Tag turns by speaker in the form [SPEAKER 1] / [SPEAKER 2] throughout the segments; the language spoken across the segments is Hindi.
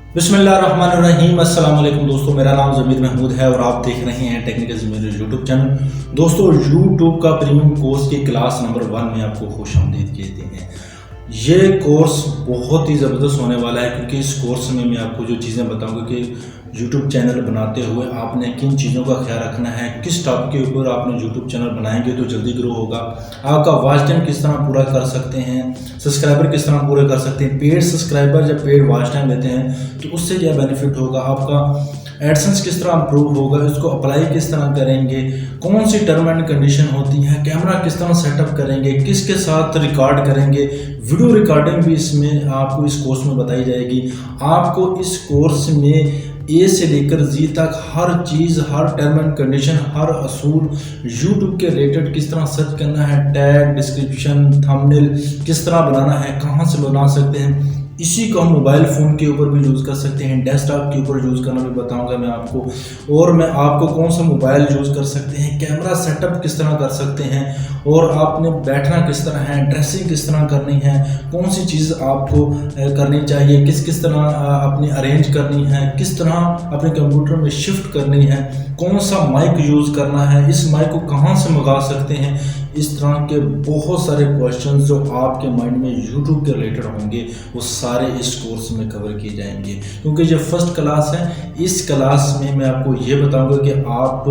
[SPEAKER 1] बिस्मिल्लाहिर्रहमानिर्रहीम। अस्सलाम वालेकुम दोस्तों, मेरा नाम ज़मीर महमूद है और आप देख रहे हैं टेक्निकल ज़मीर यूट्यूब चैनल। दोस्तों, यूट्यूब का प्रीमियम कोर्स की क्लास नंबर 1 में आपको खुशामदीद कहते हैं। ये कोर्स बहुत ही ज़बरदस्त होने वाला है क्योंकि इस कोर्स में मैं आपको जो चीज़ें बताऊंगा कि यूट्यूब चैनल बनाते हुए आपने किन चीज़ों का ख्याल रखना है, किस टॉपिक के ऊपर आपने यूट्यूब चैनल बनाएंगे तो जल्दी ग्रो होगा, आपका वॉच टाइम किस तरह पूरा कर सकते हैं, सब्सक्राइबर किस तरह पूरे कर सकते हैं, पेड सब्सक्राइबर जब पेड वॉच टाइम लेते हैं तो उससे क्या बेनिफिट होगा, आपका एडसेंस किस तरह इंप्रूव होगा, इसको अप्लाई किस तरह करेंगे, कौन सी टर्म एंड कंडीशन होती है, कैमरा किस तरह सेटअप करेंगे, किसके साथ रिकॉर्ड करेंगे, वीडियो रिकॉर्डिंग भी इसमें आपको इस कोर्स में बताई जाएगी। आपको इस कोर्स में ए से लेकर जी तक हर चीज़, हर टर्म एंड कंडीशन, हर असूल यूट्यूब के रिलेटेड किस तरह सर्च करना है, टैग, डिस्क्रिप्शन, थंबनेल किस तरह बनाना है, कहाँ से बना सकते हैं, इसी को हम मोबाइल फ़ोन के ऊपर भी यूज़ कर सकते हैं, डेस्कटॉप के ऊपर यूज़ करना भी बताऊंगा मैं आपको, और मैं आपको कौन सा मोबाइल यूज़ कर सकते हैं, कैमरा सेटअप किस तरह कर सकते हैं, और आपने बैठना किस तरह है, ड्रेसिंग किस तरह करनी है, कौन सी चीज़ आपको करनी चाहिए, किस किस तरह अपनी अरेंज करनी है, किस तरह अपने कंप्यूटर में शिफ्ट करनी है, कौन सा माइक यूज़ करना है, इस माइक को कहाँ से मंगा सकते हैं। इस तरह के बहुत सारे क्वेश्चंस जो आपके माइंड में यूट्यूब के रिलेटेड होंगे वो सारे इस कोर्स में कवर किए जाएंगे। क्योंकि ये फर्स्ट क्लास है, इस क्लास में मैं आपको ये बताऊंगा कि आप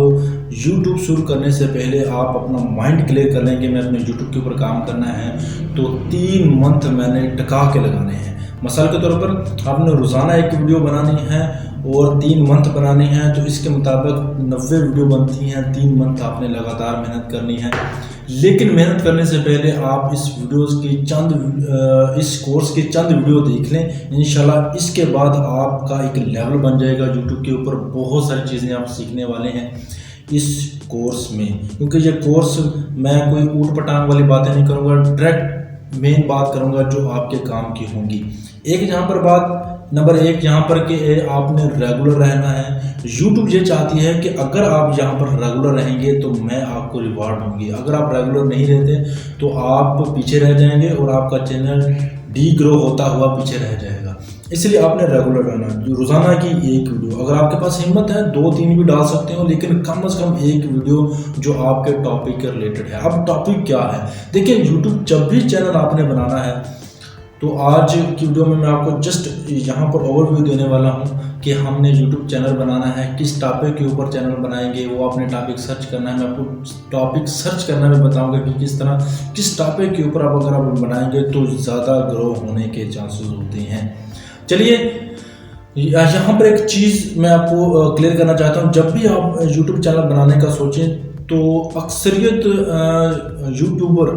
[SPEAKER 1] यूट्यूब शुरू करने से पहले आप अपना माइंड क्लियर कर लें कि मैं अपने यूट्यूब के ऊपर काम करना है तो 3 मंथ मैंने टिका के लगाने हैं। मिसाल के तौर पर आपने रोज़ाना एक वीडियो बनानी है और 3 मंथ बनानी है तो इसके मुताबिक 90 वीडियो बनती हैं। 3 मंथ आपने लगातार मेहनत करनी है। लेकिन मेहनत करने से पहले आप इस कोर्स के चंद वीडियो देख लें। इंशाल्लाह इसके बाद आपका एक लेवल बन जाएगा यूट्यूब के ऊपर। बहुत सारी चीज़ें आप सीखने वाले हैं इस कोर्स में, क्योंकि ये कोर्स मैं कोई ऊट पटांग वाली बातें नहीं करूँगा, डायरेक्ट मेन बात करूँगा जो आपके काम की होंगी। एक यहाँ पर बात नंबर 1 यहाँ पर कि आपने रेगुलर रहना है। यूट्यूब ये चाहती है कि अगर आप यहाँ पर रेगुलर रहेंगे तो मैं आपको रिवार्ड दूंगी। अगर आप रेगुलर नहीं रहते तो आप पीछे रह जाएंगे और आपका चैनल डी ग्रो होता हुआ पीछे रह जाएगा। इसलिए आपने रेगुलर रहना। रोज़ाना की एक वीडियो, अगर आपके पास हिम्मत है 2-3 भी डाल सकते हो, लेकिन कम से कम एक वीडियो जो आपके टॉपिक के रिलेटेड है। अब टॉपिक क्या है, देखिए यूट्यूब जब भी चैनल आपने बनाना है तो आज की वीडियो में मैं आपको जस्ट यहाँ पर ओवरव्यू देने वाला हूँ कि हमने यूट्यूब चैनल बनाना है, किस टॉपिक के ऊपर चैनल बनाएंगे, वो आपने टॉपिक सर्च करना है। मैं आपको टॉपिक सर्च करना भी बताऊँगा कि किस तरह किस टॉपिक के ऊपर अगर आप बनाएंगे तो ज़्यादा ग्रो होने के चांसेस होते हैं। चलिए यहाँ पर एक चीज़ मैं आपको क्लियर करना चाहता हूँ। जब भी आप यूट्यूब चैनल बनाने का सोचें तो अक्सरियत यूट्यूबर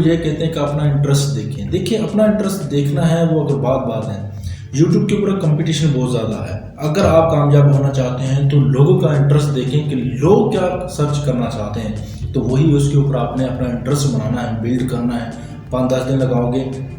[SPEAKER 1] ये कहते हैं कि अपना इंटरेस्ट देखें। देखिए, अपना इंटरेस्ट देखना है वो अगर बात है। यूट्यूब के ऊपर कंपटीशन बहुत ज़्यादा है। अगर आप कामयाब होना चाहते हैं तो लोगों का इंटरेस्ट देखें कि लोग क्या सर्च करना चाहते हैं, तो वही उसके ऊपर आपने अपना इंटरेस्ट बनाना है, बिल्ड करना है। 5-10 दिन लगाओगे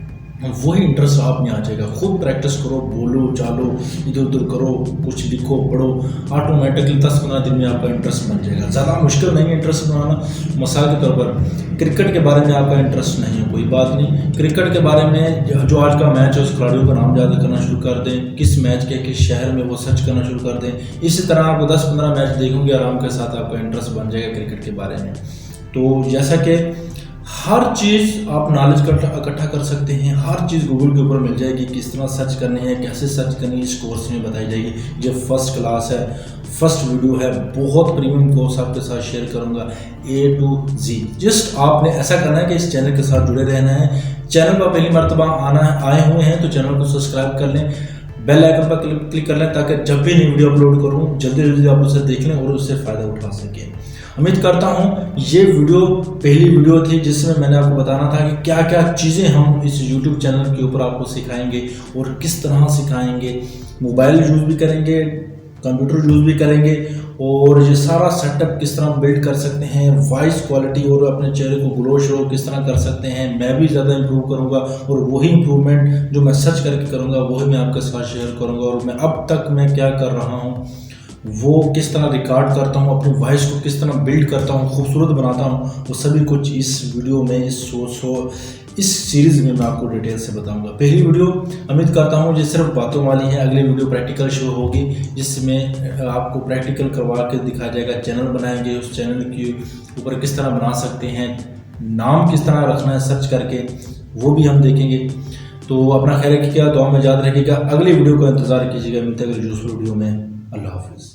[SPEAKER 1] वही इंटरेस्ट आप में आ जाएगा। खुद प्रैक्टिस करो, बोलो चालो, इधर उधर करो, कुछ लिखो पढ़ो, ऑटोमेटिकली 10-15 दिन में आपका इंटरेस्ट बन जाएगा। ज़्यादा मुश्किल नहीं है इंटरेस्ट बनाना। मिसाल के तौर पर क्रिकेट के बारे में आपका इंटरेस्ट नहीं है, कोई बात नहीं। क्रिकेट के बारे में जो आज का मैच है उस खिलाड़ियों का नाम याद करना शुरू कर दें, किस मैच के किस शहर में वो सर्च करना शुरू कर दें। इसी तरह आप 10-15 मैच देखोगे, आराम के साथ आपका इंटरेस्ट बन जाएगा क्रिकेट के बारे में। तो जैसा कि हर चीज़ आप नॉलेज इकट्ठा कर सकते हैं, हर चीज़ गूगल के ऊपर मिल जाएगी। किस तरह सर्च करनी है, कैसे सर्च करनी है, इस कोर्स में बताई जाएगी। ये फर्स्ट क्लास है, फर्स्ट वीडियो है, बहुत प्रीमियम कोर्स आपके साथ शेयर करूंगा A to Z। जस्ट आपने ऐसा करना है कि इस चैनल के साथ जुड़े रहना है। चैनल पर पहली मरतबा आए हुए हैं तो चैनल को सब्सक्राइब कर लें, बेल आइकन पर क्लिक कर लें ताकि जब भी नई वीडियो अपलोड करूँ जल्दी आप उसे देख लें और उससे फ़ायदा उठा सकें। उम्मीद करता हूँ ये वीडियो पहली वीडियो थी जिसमें मैंने आपको बताना था कि क्या क्या चीज़ें हम इस YouTube चैनल के ऊपर आपको सिखाएंगे और किस तरह सिखाएंगे। मोबाइल यूज़ भी करेंगे, कंप्यूटर यूज़ भी करेंगे, और ये सारा सेटअप किस तरह बिल्ड कर सकते हैं, वॉइस क्वालिटी और अपने चेहरे को ग्लो शो किस तरह कर सकते हैं। मैं भी ज़्यादा इंप्रूव करूँगा और वही इंप्रूवमेंट जो मैं सर्च करके करूँगा वही मैं आपके साथ शेयर करूँगा। और मैं अब तक मैं क्या कर रहा हूँ, वो किस तरह रिकॉर्ड करता हूँ, अपनी वॉइस को किस तरह बिल्ड करता हूँ, खूबसूरत बनाता हूँ, वो सभी कुछ इस वीडियो में इस सीरीज़ में मैं आपको डिटेल से बताऊंगा। पहली वीडियो उम्मीद करता हूं ये सिर्फ बातों वाली है, अगली वीडियो प्रैक्टिकल शो होगी जिसमें आपको प्रैक्टिकल करवा के दिखाया जाएगा। चैनल बनाएंगे, उस चैनल के ऊपर किस तरह बना सकते हैं, नाम किस तरह रखना है सर्च करके, वो भी हम देखेंगे। तो अपना ख्याल रखिएगा, दुआ में याद रखिएगा। अगली वीडियो का इंतज़ार कीजिएगा। मिलते हैं दूसरी वीडियो में। अल्लाह हाफिज़।